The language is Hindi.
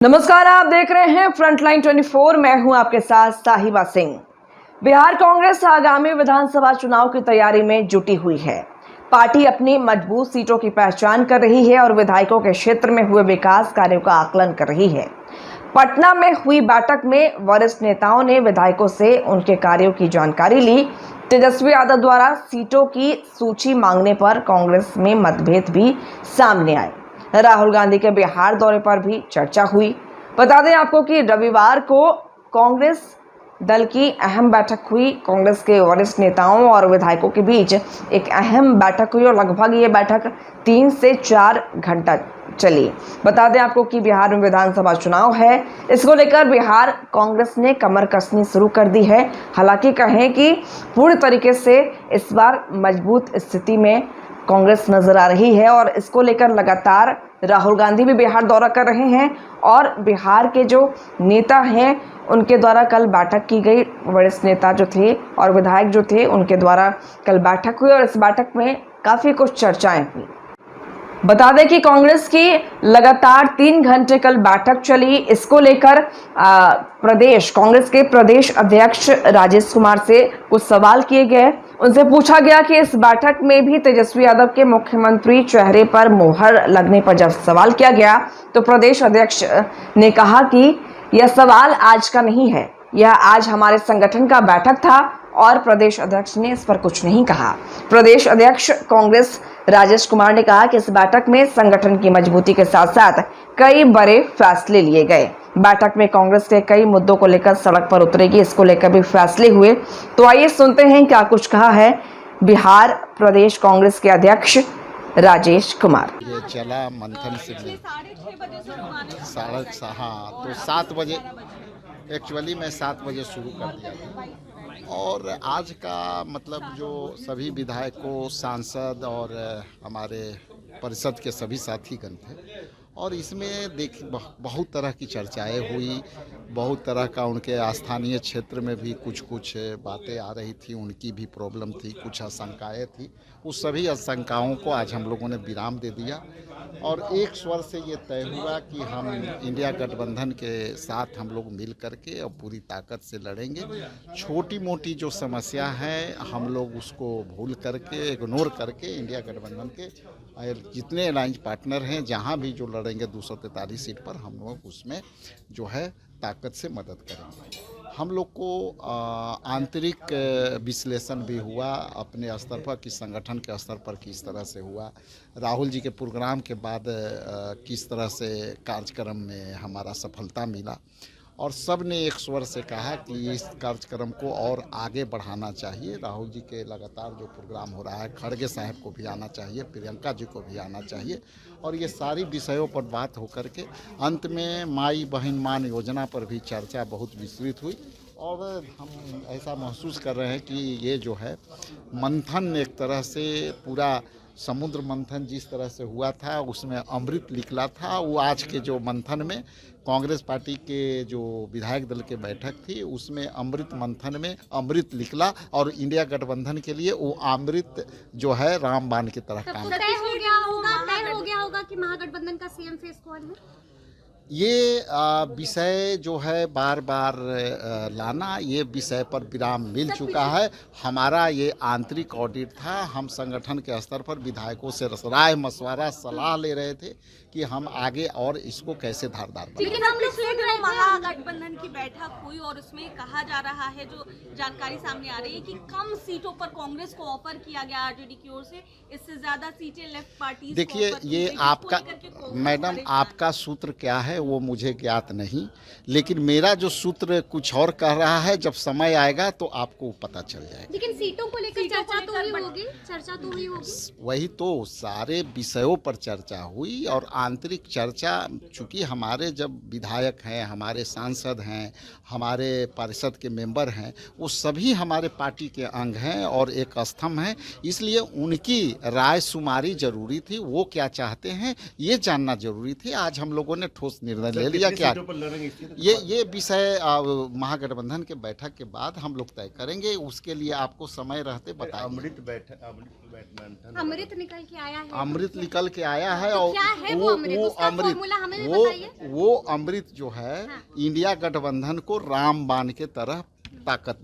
नमस्कार, आप देख रहे हैं फ्रंटलाइन 24। मैं हूं आपके साथ साहिबा सिंह। बिहार कांग्रेस आगामी विधानसभा चुनाव की तैयारी में जुटी हुई है। पार्टी अपनी मजबूत सीटों की पहचान कर रही है और विधायकों के क्षेत्र में हुए विकास कार्यों का आकलन कर रही है। पटना में हुई बैठक में वरिष्ठ नेताओं ने विधायकों से उनके कार्यों की जानकारी ली। तेजस्वी यादव द्वारा सीटों की सूची मांगने पर कांग्रेस में मतभेद भी सामने आए। राहुल गांधी के बिहार दौरे पर भी चर्चा हुई। बता दें आपको कि रविवार को कांग्रेस दल की अहम बैठक हुई। कांग्रेस के वरिष्ठ नेताओं और विधायकों के बीच एक अहम बैठक हुई और लगभग ये बैठक 3 से 4 घंटा चली। बता दें आपको कि बिहार में विधानसभा चुनाव है। इसको लेकर बिहार कांग्रेस ने कमर कसनी शुरू कर दी है। हालांकि कहें कि पूरी तरीके से इस बार मजबूत स्थिति में कांग्रेस नजर आ रही है और इसको लेकर लगातार राहुल गांधी भी बिहार दौरा कर रहे हैं और बिहार के जो नेता हैं उनके द्वारा कल बैठक की गई। वरिष्ठ नेता जो थे और विधायक जो थे उनके द्वारा कल बैठक हुई और इस बैठक में काफ़ी कुछ चर्चाएं हुई। बता दें कि कांग्रेस की लगातार 3 घंटे कल बैठक चली। इसको लेकर प्रदेश कांग्रेस के प्रदेश अध्यक्ष राजेश कुमार से कुछ सवाल किए गए। उनसे पूछा गया कि इस बैठक में भी तेजस्वी यादव के मुख्यमंत्री चेहरे पर मोहर लगने पर जब सवाल किया गया तो प्रदेश अध्यक्ष ने कहा कि यह सवाल आज का नहीं है, यह आज हमारे संगठन का बैठक था और प्रदेश अध्यक्ष ने इस पर कुछ नहीं कहा। प्रदेश अध्यक्ष कांग्रेस राजेश कुमार ने कहा कि इस बैठक में संगठन की मजबूती के साथ साथ कई बड़े फैसले लिए गए। बैठक में कांग्रेस के कई मुद्दों को लेकर सड़क पर उतरेगी, इसको लेकर भी फैसले हुए। तो आइए सुनते हैं क्या कुछ कहा है बिहार प्रदेश कांग्रेस के अध्यक्ष राजेश कुमार। ये चला मंथन से 7 बजे एक्चुअली मैं 7 बजे शुरू कर दिया था और आज का मतलब जो सभी विधायकों, सांसद और हमारे परिषद के सभी साथीगण थे और इसमें बहुत तरह की चर्चाएं हुई। बहुत तरह का उनके स्थानीय क्षेत्र में भी कुछ बातें आ रही थी, उनकी भी प्रॉब्लम थी, कुछ आशंकाएं थी। उस सभी आशंकाओं को आज हम लोगों ने विराम दे दिया और एक स्वर से ये तय हुआ कि हम इंडिया गठबंधन के साथ हम लोग मिल करके और पूरी ताकत से लड़ेंगे। छोटी मोटी जो समस्या है हम लोग उसको भूल करके, इग्नोर करके इंडिया गठबंधन के जितने अलायंस पार्टनर हैं जहां भी जो लड़ेंगे 243 सीट पर, हम लोग उसमें जो है ताकत से मदद करेंगे। हम लोग को आंतरिक विश्लेषण भी हुआ अपने स्तर पर कि संगठन के स्तर पर किस तरह से हुआ, राहुल जी के प्रोग्राम के बाद किस तरह से कार्यक्रम में हमारा सफलता मिला और सब ने एक स्वर से कहा कि इस कार्यक्रम को और आगे बढ़ाना चाहिए। राहुल जी के लगातार जो प्रोग्राम हो रहा है, खड़गे साहब को भी आना चाहिए, प्रियंका जी को भी आना चाहिए और ये सारी विषयों पर बात होकर के अंत में माई बहन मान योजना पर भी चर्चा बहुत विस्तृत हुई और हम ऐसा महसूस कर रहे हैं कि ये जो है मंथन एक तरह से पूरा समुद्र मंथन जिस तरह से हुआ था उसमें अमृत निकला था, वो आज के जो मंथन में कांग्रेस पार्टी के जो विधायक दल के बैठक थी उसमें अमृत मंथन में अमृत निकला और इंडिया गठबंधन के लिए वो अमृत जो है रामबाण की तरह काम तय हो गया होगा कि महागठबंधन का सीएम फेस कौन है। ये विषय जो है बार बार लाना, ये विषय पर विराम मिल चुका है। हमारा ये आंतरिक ऑडिट था। हम संगठन के स्तर पर विधायकों से राय मशवरा सलाह ले रहे थे कि हम आगे और इसको कैसे धारदार बनाएं। लेकिन हम लोग सुन रहे हैं महागठबंधन की बैठक हुई और उसमें कहा जा रहा है, जो जानकारी सामने आ रही है कि कम सीटों पर कांग्रेस को ऑफर किया गया आरजेडी की ओर से, इससे ज्यादा सीटें लेफ्ट पार्टी। देखिए ये आपका मैडम आपका सूत्र क्या है वो मुझे ज्ञात नहीं, लेकिन मेरा जो सूत्र कुछ और कह रहा है। जब समय आएगा तो आपको पता चल जाएगा। लेकिन सीटों को लेकर चर्चा तो हुई होगी। वही तो सारे विषयों पर चर्चा हुई और आंतरिक चर्चा, चूँकि हमारे जब विधायक हैं, हमारे सांसद हैं, हमारे परिषद के मेंबर हैं, वो सभी हमारे पार्टी के अंग हैं और एक स्तंभ हैं, इसलिए उनकी राय शुमारी जरूरी थी। वो क्या चाहते हैं ये जानना जरूरी थी। आज हम लोगों ने ठोस निर्णय ले लिया क्या ये विषय महागठबंधन के बैठक के बाद हम लोग तय करेंगे। उसके लिए आपको समय रहते बताएंगे। अमृत निकल के आया है। अमृत निकल के आया है। तो और क्या है वो अमृत? उसका फॉर्मूला हमें भी बताइए। वो अमृत जो है इंडिया गठबंधन को रामबाण के तरह ताकत